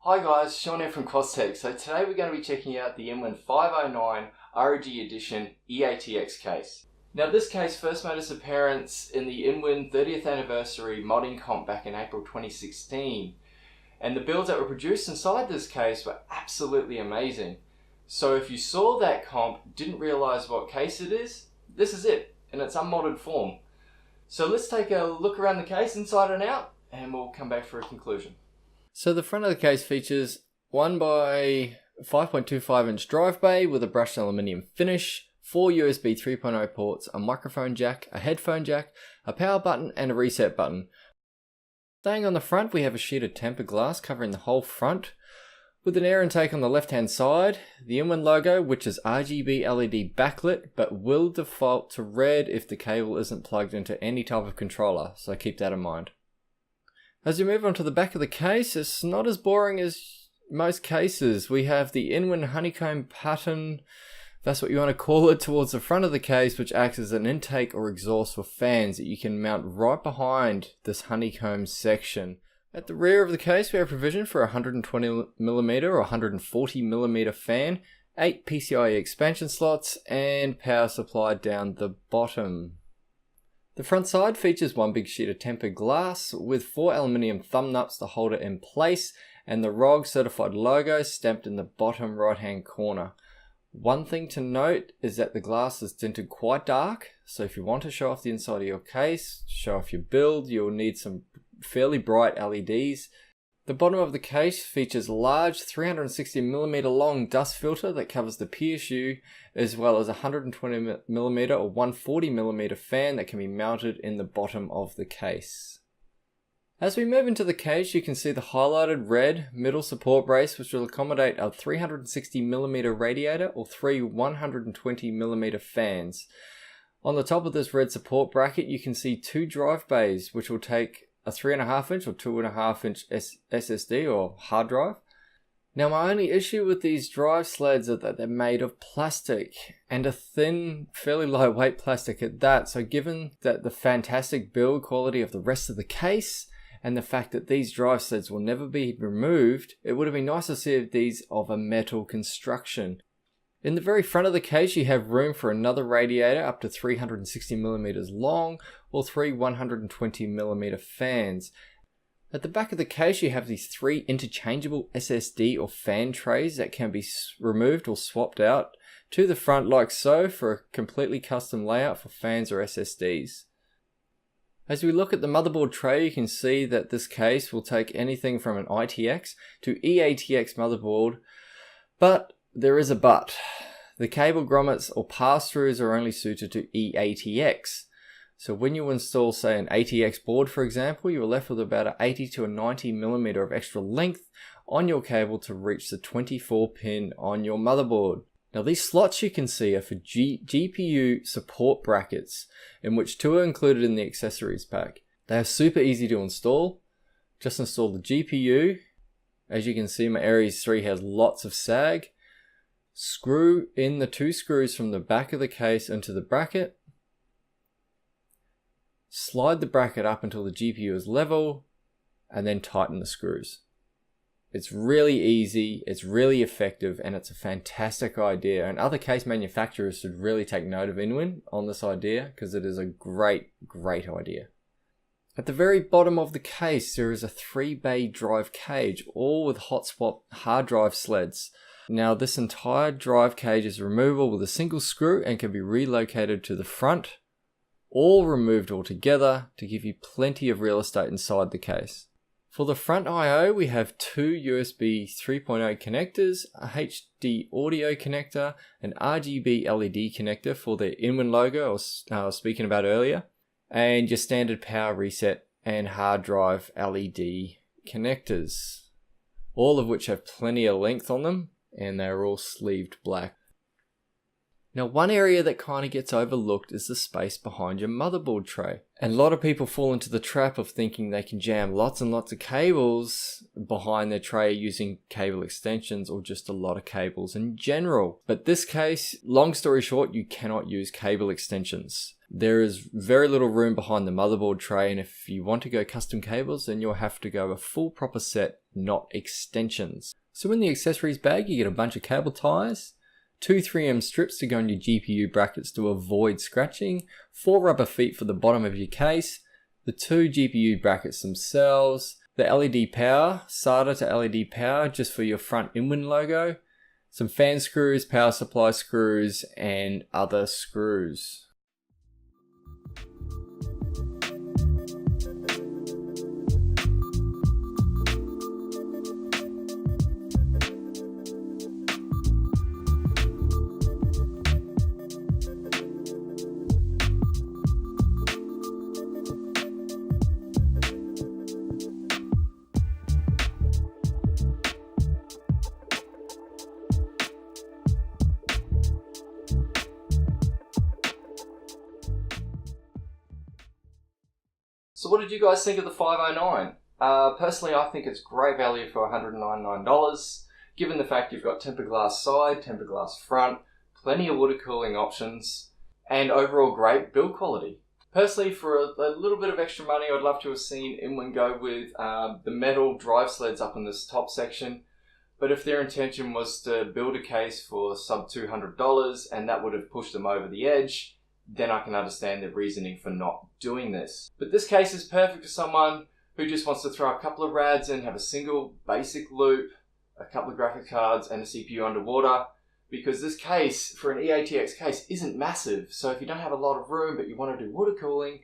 Hi guys, Sean here from Costech. So today we're going to be checking out the Inwin 509 ROG Edition E-ATX case. Now this case first made its appearance in the Inwin 30th anniversary modding comp back in April 2016. And the builds that were produced inside this case were absolutely amazing. So if you saw that comp, didn't realise what case it is, this is it, in its unmodded form. So let's take a look around the case inside and out, and we'll come back for a conclusion. So the front of the case features 1 by 5.25 inch drive bay with a brushed aluminium finish, 4 USB 3.0 ports, a microphone jack, a headphone jack, a power button and a reset button. Staying on the front, we have a sheet of tempered glass covering the whole front with an air intake on the left hand side, the Inwin logo which is RGB LED backlit but will default to red if the cable isn't plugged into any type of controller, so keep that in mind. As we move on to the back of the case, it's not as boring as most cases. We have the Inwin honeycomb pattern, that's what you want to call it, towards the front of the case, which acts as an intake or exhaust for fans that you can mount right behind this honeycomb section. At the rear of the case, we have provision for a 120mm or 140mm fan, 8 PCI-E expansion slots, and power supply down the bottom. The front side features one big sheet of tempered glass with 4 aluminium thumb nuts to hold it in place and the ROG certified logo stamped in the bottom right hand corner. One thing to note is that the glass is tinted quite dark, so if you want to show off the inside of your case, show off your build, you'll need some fairly bright LEDs. The bottom of the case features a large 360mm long dust filter that covers the PSU, as well as a 120mm or 140mm fan that can be mounted in the bottom of the case. As we move into the case, you can see the highlighted red middle support brace, which will accommodate a 360mm radiator or 3 120mm fans. On the top of this red support bracket, you can see 2 drive bays, which will take a 3.5 inch or 2.5 inch SSD or hard drive. Now my only issue with these drive sleds is that they're made of plastic, and a thin, fairly lightweight plastic at that. So given that the fantastic build quality of the rest of the case and the fact that these drive sleds will never be removed, it would have been nice to see these of a metal construction. In the very front of the case, you have room for another radiator up to 360mm long or 3 120mm fans. At the back of the case, you have these 3 interchangeable SSD or fan trays that can be removed or swapped out to the front like so for a completely custom layout for fans or SSDs. As we look at the motherboard tray, you can see that this case will take anything from an ITX to E-ATX motherboard, but there is a but. The cable grommets or pass-throughs are only suited to E-ATX. So when you install, say, an ATX board, for example, you're left with about an 80 to a 90mm of extra length on your cable to reach the 24 pin on your motherboard. Now these slots you can see are for GPU support brackets, in which 2 are included in the accessories pack. They are super easy to install. Just install the GPU. As you can see, my Aries 3 has lots of sag. Screw in the 2 screws from the back of the case into the bracket. Slide the bracket up until the GPU is level, and then tighten the screws. It's really easy, it's really effective, and it's a fantastic idea. And other case manufacturers should really take note of Inwin on this idea, because it is a great idea. At the very bottom of the case, there is a 3-bay drive cage, all with hot swap hard drive sleds. Now this entire drive cage is removable with a single screw and can be relocated to the front, all removed altogether to give you plenty of real estate inside the case. For the front I/O, we have 2 USB 3.0 connectors, a HD audio connector, an RGB LED connector for the Inwin logo I was speaking about earlier, and your standard power reset and hard drive LED connectors, all of which have plenty of length on them, and they're all sleeved black. Now, one area that kind of gets overlooked is the space behind your motherboard tray. And a lot of people fall into the trap of thinking they can jam lots and lots of cables behind their tray using cable extensions or just a lot of cables in general. But this case, long story short, you cannot use cable extensions. There is very little room behind the motherboard tray, and if you want to go custom cables, then you'll have to go a full proper set, not extensions. So in the accessories bag, you get a bunch of cable ties, 2 3M strips to go in your GPU brackets to avoid scratching, 4 rubber feet for the bottom of your case, the 2 GPU brackets themselves, the LED power, SATA to LED power just for your front Inwin logo, some fan screws, power supply screws, and other screws. So what did you guys think of the 509? Personally, I think it's great value for $199, given the fact you've got tempered glass side, tempered glass front, plenty of water cooling options, and overall great build quality. Personally, for a little bit of extra money, I'd love to have seen Inwin go with the metal drive sleds up in this top section. But if their intention was to build a case for sub $200 and that would have pushed them over the edge, then I can understand their reasoning for not doing this. But this case is perfect for someone who just wants to throw a couple of rads in, have a single basic loop, a couple of graphics cards and a CPU underwater, because this case, for an E-ATX case, isn't massive. So if you don't have a lot of room but you want to do water cooling,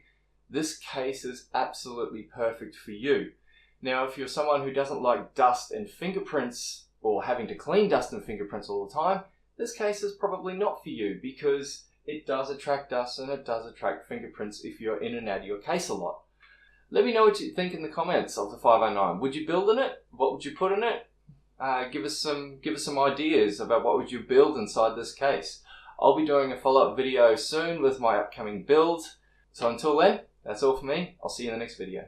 this case is absolutely perfect for you. Now, if you're someone who doesn't like dust and fingerprints, or having to clean dust and fingerprints all the time, this case is probably not for you, because it does attract dust and it does attract fingerprints if you're in and out of your case a lot. Let me know what you think in the comments of the 509. Would you build in it? What would you put in it? Give us some ideas about what would you build inside this case. I'll be doing a follow-up video soon with my upcoming build. So until then, that's all for me. I'll see you in the next video.